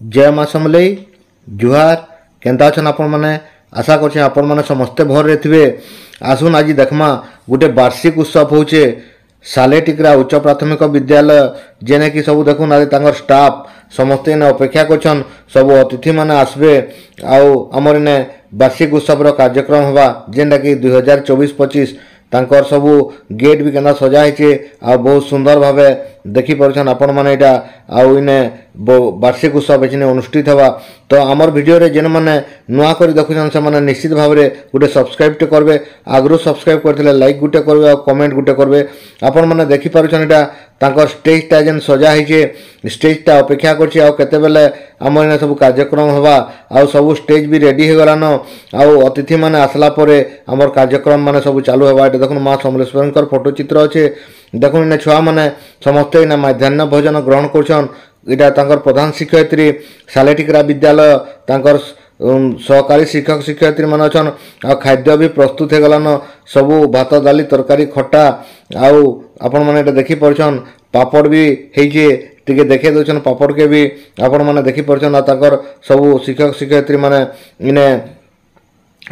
जय माँ समलई जुहार केन्ता अछन आपण मैंने आशा कर आपण मैंने समस्ते भर थे आसुन आज देखमा गोटे वार्षिक उत्सव होचे सालेटिक्रा उच्च प्राथमिक विद्यालय जेने कि सब देखुन आज तांगर स्टाफ समस्ते ने अपेक्षा करछन सब अतिथि माने आसबे आउ हमर इने वार्षिक उत्सव कार्यक्रम हवा जेनटा कि 2024-25 तांकर सबू गेट भी केना सजा है आ बहुत सुंदर भावे देखी पारछन आपण माने एटा आउ इने वार्षिक उत्सव एने अनुष्ठित हवा तो आमर वीडियो रे जेन माने नुआ करी देखुछन से माने निश्चित भाव रे गुटे सब्सक्राइब टे करबे आगरो सब्सक्राइब करथिले लाइक गुटे करबे आ कमेंट गुटे करबे आपण माने देखि पारछन एटा तांकर स्टेज टा जेन सजा है स्टेज टा अपेक्षा करछि आ केते बेले आमर इने सब कार्यक्रम हवा आ सब स्टेज भी रेडी हो गलानो आ अतिथि माने आसला परे आमर कार्यक्रम माने सब चालू हवा एटा देखुन मां समलेश्वरंकर फोटो चित्र अच्छे देखुन इने छुआ माने समस्त इने मध्याह्न भोजन ग्रहण करछन इटा तांकर प्रधान शिक्षयित्री सालेटिक्रा विद्यालय तांकर सहकारी शिक्षक शिक्षयित्री मान अच्छन आ खाद्य भी प्रस्तुत हो गलान सबू भात डाली तरकारी खट्टा आउ आपण माने एटा देखि परछन पापड़ भी हेइजे टिके देखे दोछन पापड़ के भी आपण माने देखि परछन आ तांकर सबू शिक्षक शिक्षयित्री माने इने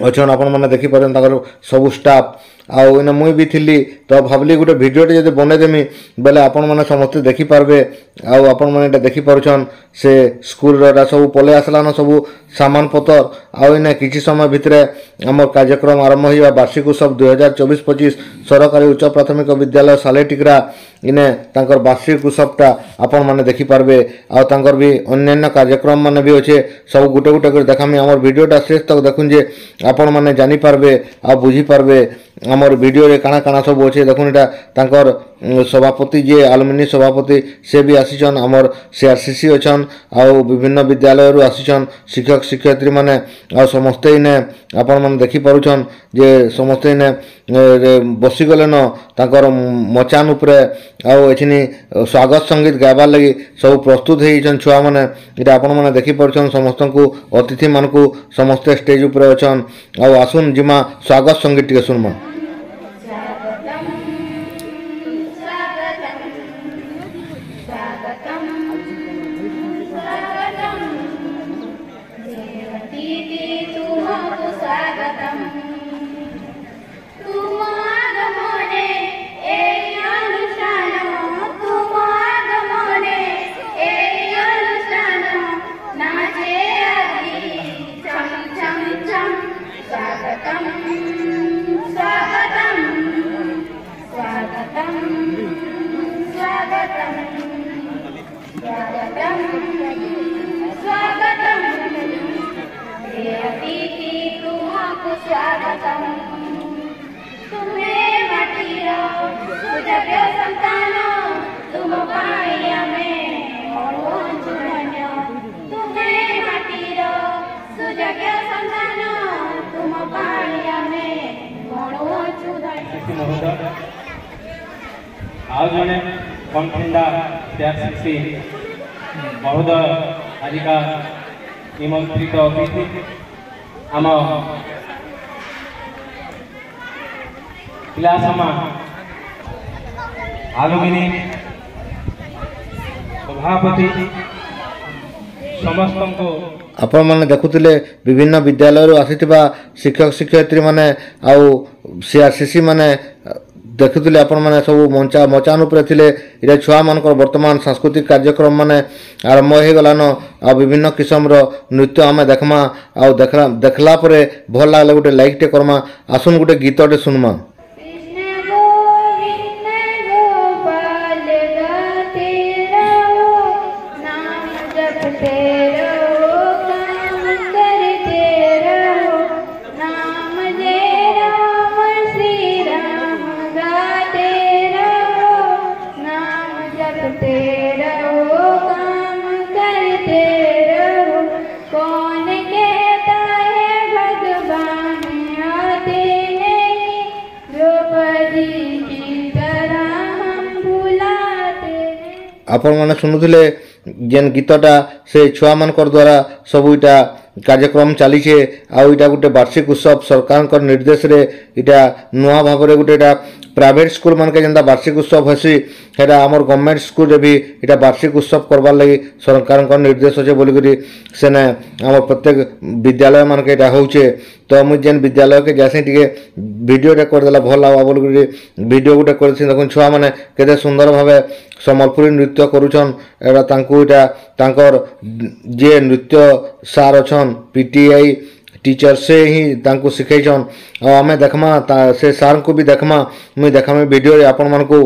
अच्छन आपण माने देखि परछन तांकर सबू स्टाफ आउ इन मुई भी थिली तो भाबली गोटे वीडियो टे जदि बने देमी बेले आपण माने समस्त देखि पारबे आउ आपण माने एटा देखि पारुछन से स्कूल रा सब पले आसलान सब सामान पतर आउ इन किछि समय भितरे हमर कार्यक्रम आरंभ होइबा वार्षिक उत्सव 2024-25 सरकारी उच्च प्राथमिक विद्यालय सालेटिक्रा इने तांकर वार्षिक उत्सवटा आपण माने देखि पारबे आउ तांकर भी अन्य कार्यक्रम माने भी होचे सब गुटे गुटे कर देखामी हमर वीडियोटा शेष तक देखुन जे आपण माने जानि पारबे आ बुझी पारबे आमर वीडियो रे काना काना सब अच्छे देखुन एटा तांकर सभापति जे आलुमिनी सभापति से भी आसीचन आमर सीआरसीसी अच्छन आउ विभिन्न विद्यालय रु आसीचन शिक्षक शिक्षयित्री माने आ समस्त इने आपण माने देखि पारुछन जे समस्त इने बसी गले न तांकर मचान उपरे आउ एछिनी स्वागत संगीत गाबार लगी सब प्रस्तुत हेइछन छुआ माने एटा आपण माने देखि पारुछन समस्तनकु अतिथि मानकु समस्त स्टेज उपरे अछन आउ आसुन जिमा स्वागत संगीत टिके सुनमा आज जने कंठिंडा त्यागसी महोदय आजिका निमंत्रित अतिथि आम पिलासमा आलुमिनी सभापति समस्त आपण माने देखुतिले विभिन्न विद्यालय रु आसीथिबा शिक्षक शिक्षयित्री माने आउ सीआरसीसी माने देखुतिले आपण माने सब मचान उपरे थिले इरे छुआ मानकर वर्तमान सांस्कृतिक कार्यक्रम माने आरंभ हो गलान आ विभिन्न किस्म रो नृत्य आमे देखमा आ देखला परे भल लागले गोटे लाइक टे करमा आसुन गोटे गीत टे सुनमा आपण माने सुनुथिले जेन गीतटा से छुआ मानकर द्वारा सब इटा कार्यक्रम चली आउ इटा गोटे वार्षिक उत्सव सरकार निर्देश रे इटा नुआ भाव रे गोटे प्राइवेट स्कूल मानके जेनता वार्षिक उत्सव हेसी हेटा आमर गवर्नमेंट स्कूल रे भी इटा वार्षिक उत्सव करबार लगी सरकार निर्देश अच्छे बोलिकी सेने आम प्रत्येक विद्यालय मानके इटा होचे। तो मुझे जेन विद्यालय के जैसे टे भिडियोटे करदेला भल लगा बोलिकी भिडियो गोटे कर देखुन छुआ मैंने केते सुंदर भाव सम्बलपुरी नृत्य करुछन एटा तांकु इटा तांकर जे नृत्य सार अछन पीटीआई टीचर से ही तांकु शिखैछन और आमे देखमा से सार को भी देखमा मुई देखामी वीडियो आपण मानकु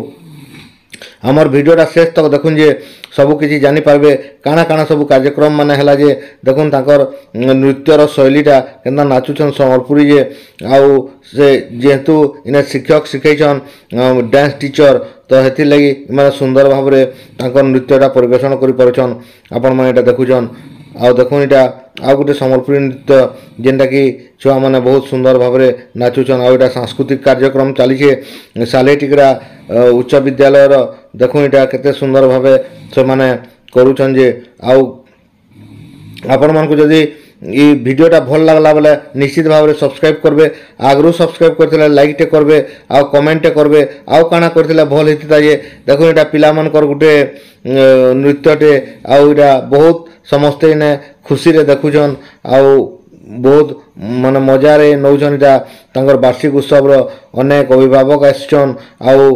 आमर वीडियोटा शेष तक देखुन जे सबु किछि जानि पारबे काना काना सब कार्यक्रम माने हला जे देखुन तांकर नृत्यर शैलीटा केनता नाचुछन सम्बलपुरी जे आउ से जेहेतु इने शिक्षक शिखैछन डांस टीचर तो हेति लगी माने सुंदर भाव रे तांकर नृत्यटा परिवेषण करि परछन आपण माने एटा देखुछन आउ देखुन इटा आउ गोटे सम्बलपुरी नृत्य जेनटा कि छुआ मैंने बहुत सुंदर भाव में नाचुचन आउ सांस्कृतिक कार्यक्रम चली सालेटिकरा उच्च विद्यालय देखुन इटा केते सुंदर भाव से माने करुचन जे आउ आपण मानकु जदि ये वीडियोटा भल लगला बेले निश्चित भाव में सब्सक्राइब करबे आगरू सब्सक्राइब करथिले लाइक टे करबे आउ कमेंट टे करबे आउ काना करथिले भल हेतिता जे देखुन इटा पिला मानकर गुटे नृत्यटे आउ इटा बहुत समस्ते ने खुशी रे देखुछन आउ बहुत माने मजा रे नौछन इटा तांकर वार्षिक उत्सव रो अनेक अभिभावक आछन आउ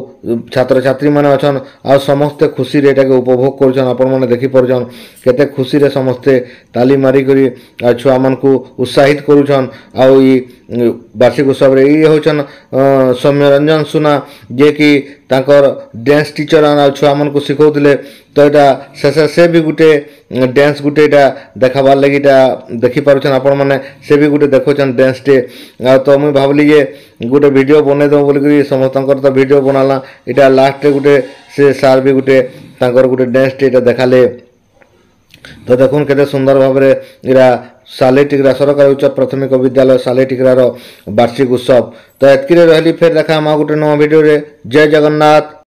छात्र छात्री माने अछन आउ समस्ते खुशी रे एटा के उपभोग करछन आपण माने देखि परछन केते खुशी रे समस्ते ताली मारी करी छुआ मन को उत्साहित करूछन आउ ई वार्षिक उत्सव रे ई होछन सौम्य रंजन सुना जे कि तांकर डांस टीचर आ छुआ मन को सिखौतले तो एटा से भी गुटे डांस गुटे एटा देखाबार लगी एटा देखि पारुछन आपण माने से भी गुटे देखोछन डांस टे तो मुई भाबली जे गुटे वीडियो बने दो बोली समस्तंकर तो वीडियो बनाला इटा लास्ट गुटे से सार भी गुटे तांकर गुटे डांस टे देखाले तो देखुन केते सुंदर भाव में इरा सालेटिकरा सरकारी उच्च प्राथमिक विद्यालय सालेटिकरार वार्षिक उत्सव तो एतकी रहली फिर देखा गोटे नवा वीडियो रे। जय जगन्नाथ।